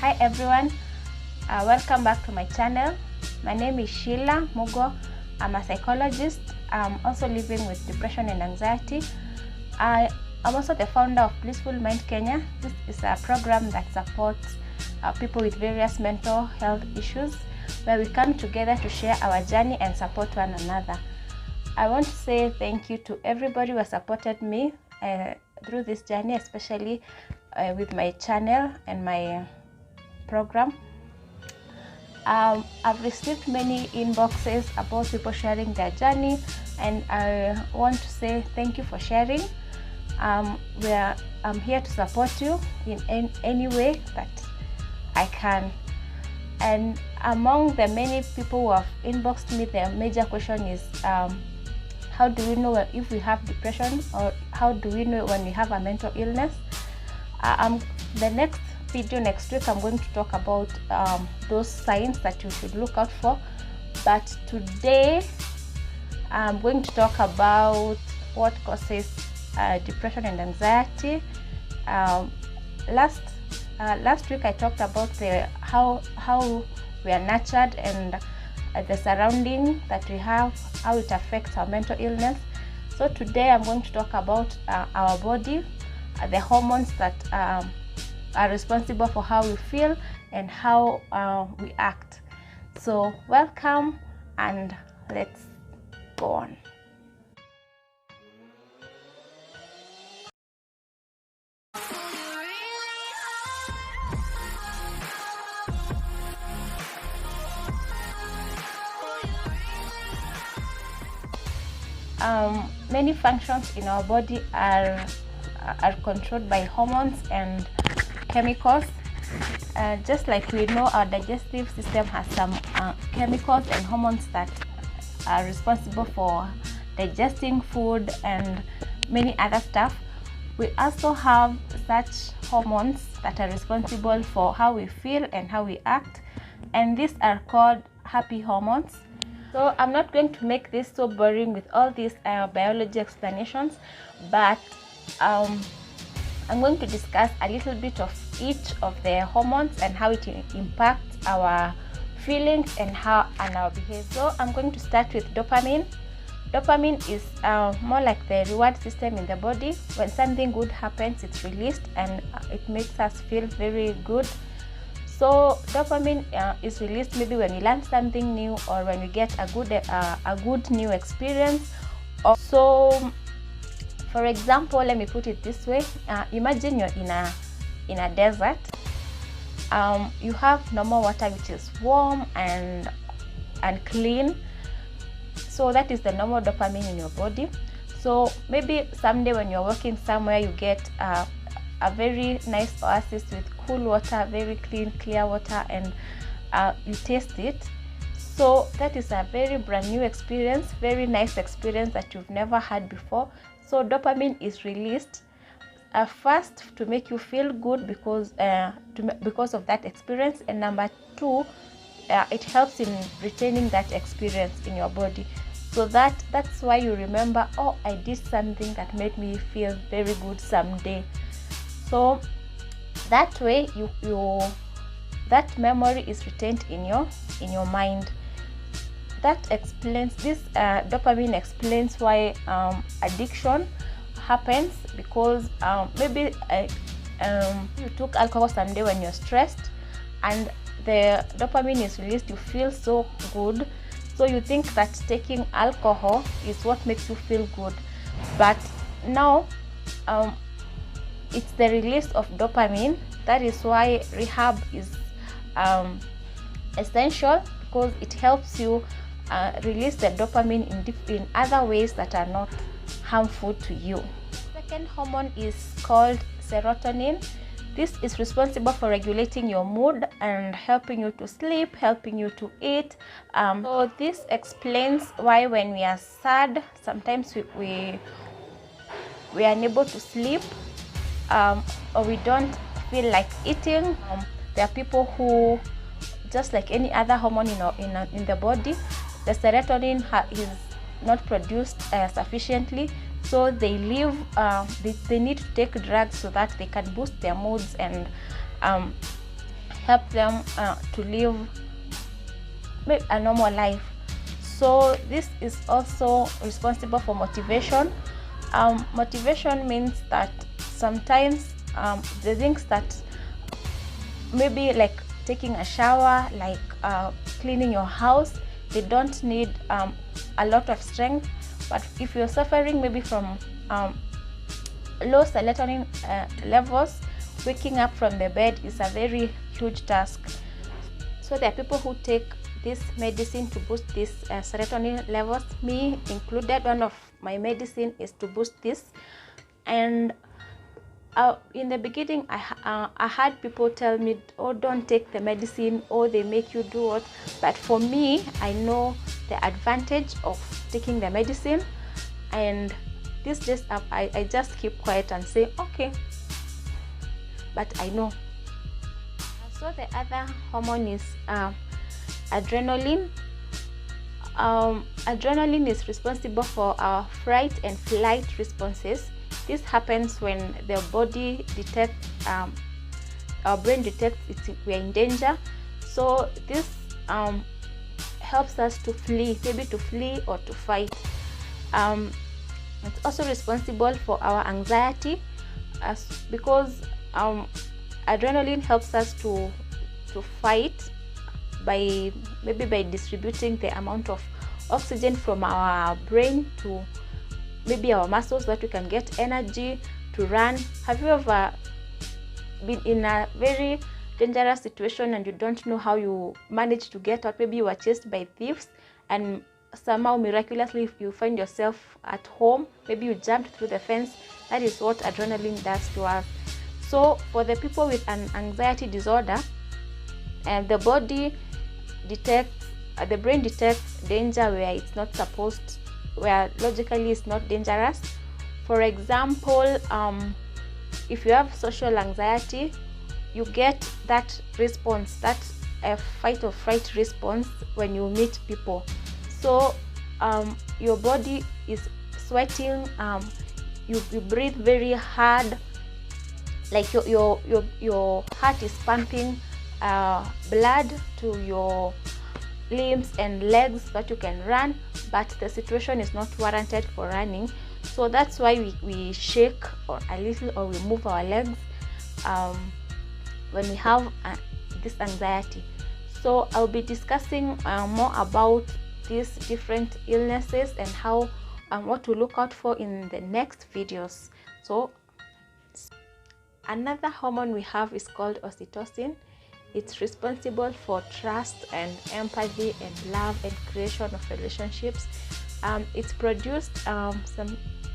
Hi everyone, welcome back to my channel. My name is Sheila Mugo. I'm a psychologist. I'm also living with depression and anxiety. I'm also the founder of Blissful Mind Kenya. This is a program that supports people with various mental health issues, where we come together to share our journey and support one another. I want to say thank you to everybody who has supported me through this journey, especially with my channel and my program. I've received many inboxes about people sharing their journey, and I want to say thank you for sharing. I'm here to support you in any way that I can. And among the many people who have inboxed me, the major question is how do we know if we have depression, or how do we know when we have a mental illness? The next video next week, I'm going to talk about those signs that you should look out for. But today I'm going to talk about what causes depression and anxiety. Last week I talked about how we are nurtured and the surrounding that we have, how it affects our mental illness. So today I'm going to talk about our body, the hormones that are responsible for how we feel and how we act. So welcome, and let's go on. Many functions in our body are controlled by hormones and chemicals. Just like we know, our digestive system has some chemicals and hormones that are responsible for digesting food and many other stuff. We also have such hormones that are responsible for how we feel and how we act, and these are called happy hormones. So I'm not going to make this so boring with all these biology explanations, but I'm going to discuss a little bit of each of the hormones and how it impacts our feelings and our behavior. So I'm going to start with dopamine. Dopamine is more like the reward system in the body. When something good happens, it's released and it makes us feel very good. So dopamine is released maybe when we learn something new, or when we get a good new experience. So for example, let me put it this way. Imagine you're in a desert. You have normal water which is warm and clean. So that is the normal dopamine in your body. So maybe someday when you're walking somewhere, you get a very nice oasis with cool water, very clean, clear water, and you taste it. So that is a very brand new experience, very nice experience that you've never had before. So dopamine is released first to make you feel good because of that experience, and number two, it helps in retaining that experience in your body. So that's why you remember, oh, I did something that made me feel very good someday. So that way that memory is retained in your mind. That explains this. Dopamine explains why addiction happens, because maybe you took alcohol someday when you're stressed, and the dopamine is released. You feel so good, so you think that taking alcohol is what makes you feel good. But now it's the release of dopamine. That is why rehab is essential, because it helps you release the dopamine in other ways that are not harmful to you. Second hormone is called serotonin. This is responsible for regulating your mood and helping you to sleep, helping you to eat. So this explains why when we are sad, sometimes we are unable to sleep, or we don't feel like eating. There are people who, just like any other hormone in the body, the serotonin is not produced sufficiently, so they need to take drugs so that they can boost their moods and help them to live a normal life. So this is also responsible for motivation. Motivation means that sometimes the things that maybe like taking a shower, like cleaning your house, they don't need a lot of strength. But if you're suffering maybe from low serotonin levels, waking up from the bed is a very huge task. So there are people who take this medicine to boost these serotonin levels, me included. One of my medicine is to boost this. And in the beginning, I had people tell me, oh, don't take the medicine, or they make you do what. But for me, I know the advantage of taking the medicine, and this just I just keep quiet and say okay, but I know. So the other hormone is adrenaline. Adrenaline is responsible for our fright and flight responses. This happens when the body detects, our brain detects we're in danger. So this helps us to flee, maybe to flee or to fight. It's also responsible for our anxiety, because adrenaline helps us to fight by distributing the amount of oxygen from our brain to maybe our muscles, that we can get energy to run. Have you ever been in a very dangerous situation and you don't know how you manage to get out? Maybe you were chased by thieves and somehow miraculously you find yourself at home. Maybe you jumped through the fence. That is what adrenaline does to us. So for the people with an anxiety disorder, and the body detects, the brain detects danger where it's not supposed, where logically it's not dangerous. For example, if you have social anxiety, you get that response, that fight or flight response when you meet people. So your body is sweating, you breathe very hard, like your heart is pumping blood to your limbs and legs so that you can run, but the situation is not warranted for running. So that's why we shake or a little, or we move our legs when we have this anxiety. So I'll be discussing more about these different illnesses and how what to look out for in the next videos. So another hormone we have is called oxytocin. It's responsible for trust and empathy and love and creation of relationships. It's produced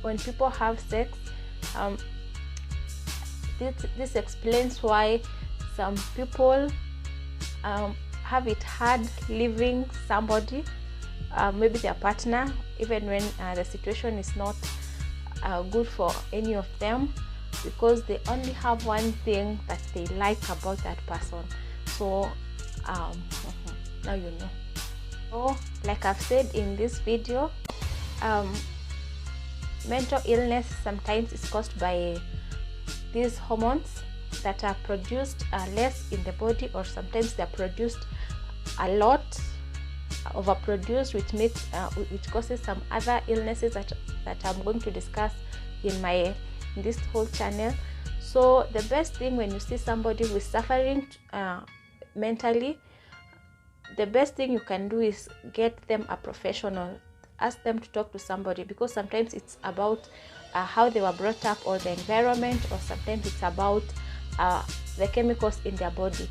when people have sex. This explains why some people have it hard leaving somebody, maybe their partner, even when the situation is not good for any of them, because they only have one thing that they like about that person. So now you know. So like I've said in this video, mental illness sometimes is caused by these hormones that are produced less in the body, or sometimes they're produced a lot, overproduced, which causes some other illnesses that I'm going to discuss in this whole channel. So the best thing when you see somebody who is suffering mentally, the best thing you can do is get them a professional. Ask them to talk to somebody, because sometimes it's about how they were brought up, or the environment, or sometimes it's about the chemicals in their body.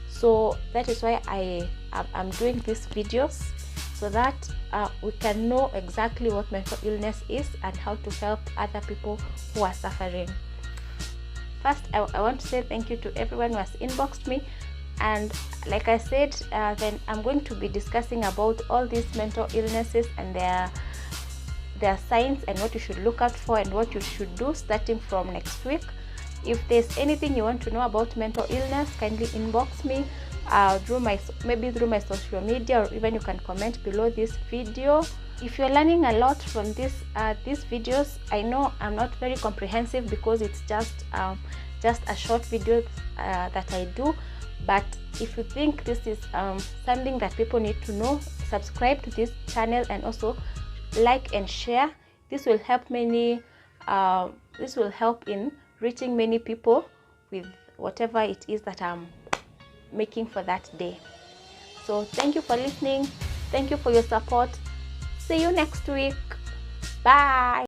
So that is why I'm doing these videos, so that we can know exactly what mental illness is and how to help other people who are suffering. First, I want to say thank you to everyone who has inboxed me, and like I said, then I'm going to be discussing about all these mental illnesses and their signs, and what you should look out for and what you should do starting from next week. If there's anything you want to know about mental illness, kindly inbox me through my social media, or even you can comment below this video. If you're learning a lot from these videos, I know I'm not very comprehensive because it's just a short video that I do, But if you think this is something that people need to know, subscribe to this channel and also like and share. This will help many this will help in reaching many people with whatever it is that I'm making for that day. So thank you for listening. Thank you for your support. See you next week. Bye.